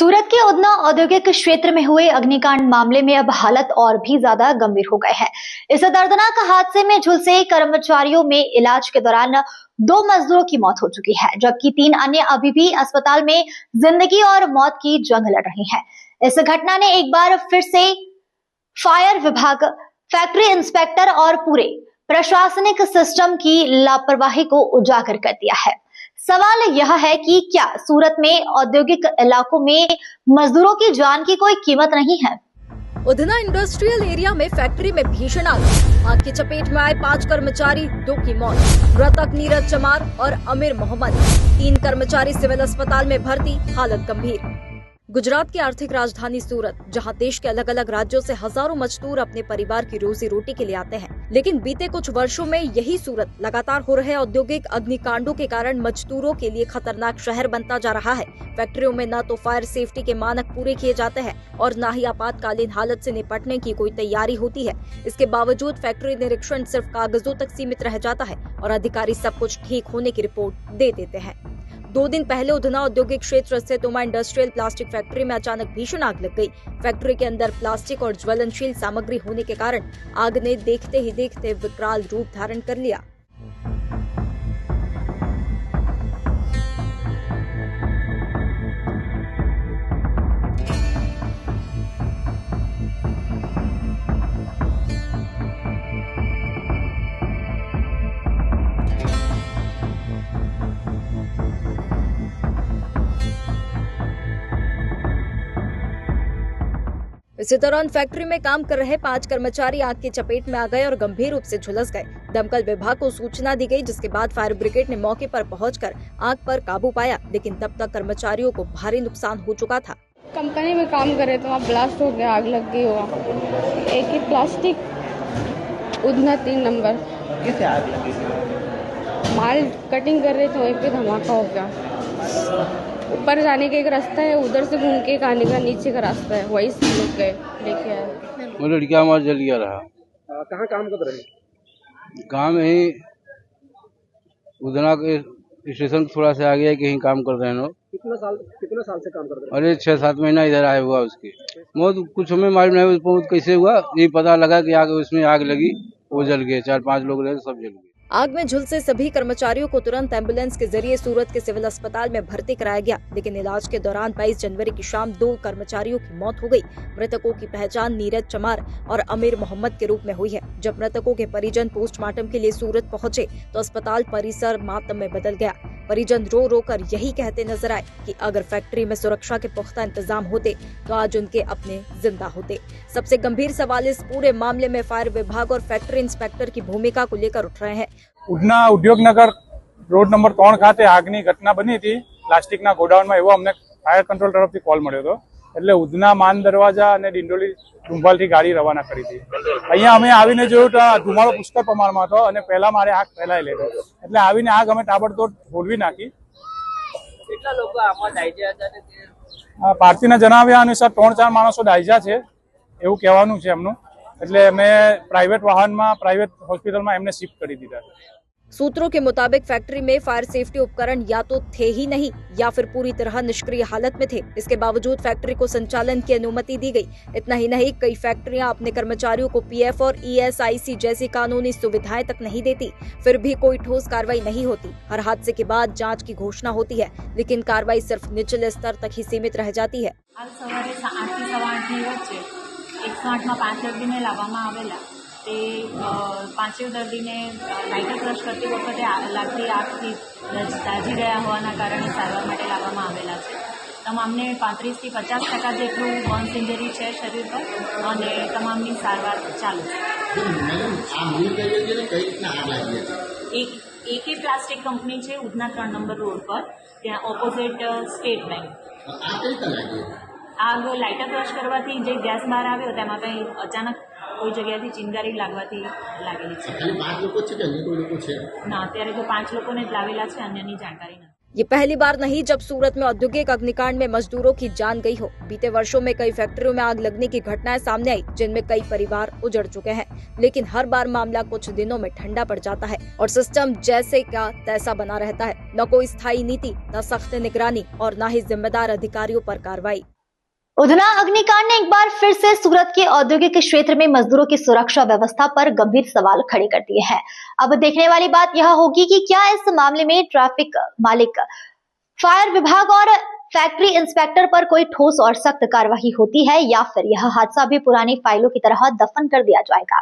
सूरत के उधना औद्योगिक क्षेत्र में हुए अग्निकांड मामले में अब हालत और भी ज्यादा गंभीर हो गए हैं। इस दर्दनाक हादसे में झुलसे कर्मचारियों में इलाज के दौरान 2 मजदूरों की मौत हो चुकी है, जबकि 3 अन्य अभी भी अस्पताल में जिंदगी और मौत की जंग लड़ रही हैं। इस घटना ने एक बार फिर से फायर विभाग, फैक्ट्री इंस्पेक्टर और पूरे प्रशासनिक सिस्टम की लापरवाही को उजागर कर दिया है। सवाल यह है कि क्या सूरत में औद्योगिक इलाकों में मजदूरों की जान की कोई कीमत नहीं है? उधना इंडस्ट्रियल एरिया में फैक्ट्री में भीषण आग की चपेट में आए 5 कर्मचारी, 2 की मौत। मृतक नीरज चमार और अमीर मोहम्मद। 3 कर्मचारी सिविल अस्पताल में भर्ती, हालत गंभीर। गुजरात की आर्थिक राजधानी सूरत, जहां देश के अलग अलग राज्यों से हजारों मजदूर अपने परिवार की रोजी रोटी के लिए आते हैं, लेकिन बीते कुछ वर्षों में यही सूरत लगातार हो रहे औद्योगिक अग्निकांडों के कारण मजदूरों के लिए खतरनाक शहर बनता जा रहा है। फैक्ट्रियों में न तो फायर सेफ्टी के मानक पूरे किए जाते हैं और न ही आपातकालीन हालत से निपटने की कोई तैयारी होती है। इसके बावजूद फैक्ट्री निरीक्षण सिर्फ कागजों तक सीमित रह जाता है और अधिकारी सब कुछ ठीक होने की रिपोर्ट दे देते हैं। 2 दिन पहले उधना औद्योगिक क्षेत्र स्थित उमा इंडस्ट्रियल प्लास्टिक फैक्ट्री में अचानक भीषण आग लग गई। फैक्ट्री के अंदर प्लास्टिक और ज्वलनशील सामग्री होने के कारण आग ने देखते ही देखते विकराल रूप धारण कर लिया। इसी दौरान फैक्ट्री में काम कर रहे 5 कर्मचारी आग की चपेट में आ गए और गंभीर रूप से झुलस गए। दमकल विभाग को सूचना दी गई, जिसके बाद फायर ब्रिगेड ने मौके पर पहुंचकर आग पर काबू पाया, लेकिन तब तक कर्मचारियों को भारी नुकसान हो चुका था। कंपनी में काम कर रहे तो वहाँ ब्लास्ट हो गया, आग लग गई होगा। एक ही प्लास्टिक उधना 3 नंबर कैसे आग लगी? माल कटिंग कर रहे थे, वहीं पे धमाका हो गया। ऊपर जाने का एक रास्ता है, उधर से घूम के आने का नीचे का रास्ता है, वहीं से लोग गए लेके आए। वो लड़कियां हमारा जल गया रहा। कहाँ काम कर रहे हैं? काम यही उधना के स्टेशन थोड़ा सा आगे है, कहीं काम कर रहे हैं लोग। कितना साल से काम कर रहे हैं? अरे 6-7 महीना इधर आया हुआ उसकी मौत। कुछ हमें मालूम नहीं मौत कैसे हुआ, ये पता लगा कि आग उसमें आग लगी, वो जल गए। 4-5 लोग रहे, सब जल गए। आग में झुलसे सभी कर्मचारियों को तुरंत एम्बुलेंस के जरिए सूरत के सिविल अस्पताल में भर्ती कराया गया, लेकिन इलाज के दौरान 22 जनवरी की शाम 2 कर्मचारियों की मौत हो गई। मृतकों की पहचान नीरज चमार और अमीर मोहम्मद के रूप में हुई है। जब मृतकों के परिजन पोस्टमार्टम के लिए सूरत पहुंचे तो अस्पताल परिसर मातम में बदल गया। परिजन रो रो कर यही कहते नजर आए कि अगर फैक्ट्री में सुरक्षा के पुख्ता इंतजाम होते तो आज उनके अपने जिंदा होते। सबसे गंभीर सवाल इस पूरे मामले में फायर विभाग और फैक्ट्री इंस्पेक्टर की भूमिका को लेकर उठ रहे हैं। उधना उद्योगनगर रोड नंबर 3 खाते આગની ઘટના બની હતી પ્લાસ્ટિકના ગોડાઉનમાં, એવો અમને ફાયર કંટ્રોલ તરફથી કોલ મળ્યો હતો। એટલે ઉધના માન દરવાજા અને ડિંડોલી ડુંભાલથી ગાડી રવાના કરી હતી। અહીંયા અમે આવીને જોયું તો ધુમાડો પુષ્કળ પ્રમાણમાં હતો અને પહેલા મારે આગ ફેલાયેલી હતી, એટલે આવીને આગ અમે તાબડતોડ હોલવી નાખી। કેટલા લોકો આમાં દાઝ્યા હતા ને પાર્ટીના જણાવ્યા અનુસાર 3-4 માણસો દાઝ્યા છે એવું કહેવાનું છે એમનું। એટલે અમે પ્રાઇવેટ વાહનમાં પ્રાઇવેટ હોસ્પિટલમાં એમને શિફ્ટ કરી દીધા। सूत्रों के मुताबिक फैक्ट्री में फायर सेफ्टी उपकरण या तो थे ही नहीं या फिर पूरी तरह निष्क्रिय हालत में थे। इसके बावजूद फैक्ट्री को संचालन की अनुमति दी गई। इतना ही नहीं, कई फैक्ट्रियां अपने कर्मचारियों को पीएफ और ईएसआईसी जैसी कानूनी सुविधाएं तक नहीं देती, फिर भी कोई ठोस कार्रवाई नहीं होती। हर हादसे के बाद जांच की घोषणा होती है, लेकिन कार्रवाई सिर्फ निचले स्तर तक ही सीमित रह जाती है। आज सवारे 8 થી 8:15 વચ્ચે 108 માં 5 દર્દીને લાવવામાં આવેલા। તે 5 દર્દીને લાઇટર બ્રશ કરતી વખતે લાગતી આગથી દાઝી ગયા હોવાના કારણે સારવાર માટે લાવવામાં આવેલા છે। તમામને 35 થી 50% જેટલું બર્ન્સ ઇન્જરી છે શરીર પર અને તમામની સારવાર ચાલુ છે। એકે પ્લાસ્ટિક કંપની છે ઉધના 3 નંબર રોડ પર, ત્યાં ઓપોઝિટ સ્ટેટ બેંક। આગ લાઇટર બ્રશ કરવાથી જે ગેસ બહાર આવ્યો તેમાં કંઈ અચાનક કોઈ જગ્યાથી ચિનગારી લાગવાથી लागेली છે। ખાલી 5 લોકો છે કે અન્ય કોઈ લોકો છે? ના, અત્યારે તો 5 લોકોને જ લાવેલા છે, અન્યની જાણકારી નથી। ये पहली बार नहीं जब सूरत में औद्योगिक अग्निकांड में मजदूरों की जान गई हो। बीते वर्षों में कई फैक्ट्रियों में आग लगने की घटनाएं सामने आई, जिनमें कई परिवार उजड़ चुके हैं, लेकिन हर बार मामला कुछ दिनों में ठंडा पड़ जाता है और सिस्टम जैसे का तैसा बना रहता है। न कोई स्थायी नीति, न सख्त निगरानी और न ही जिम्मेदार अधिकारियों पर कार्रवाई। उधना अग्निकांड ने एक बार फिर से सूरत के औद्योगिक क्षेत्र में मजदूरों की सुरक्षा व्यवस्था पर गंभीर सवाल खड़े कर दिए हैं। अब देखने वाली बात यह होगी कि क्या इस मामले में ट्रैफिक मालिक, फायर विभाग और फैक्ट्री इंस्पेक्टर पर कोई ठोस और सख्त कार्रवाई होती है या फिर यह हादसा भी पुरानी फाइलों की तरह दफन कर दिया जाएगा।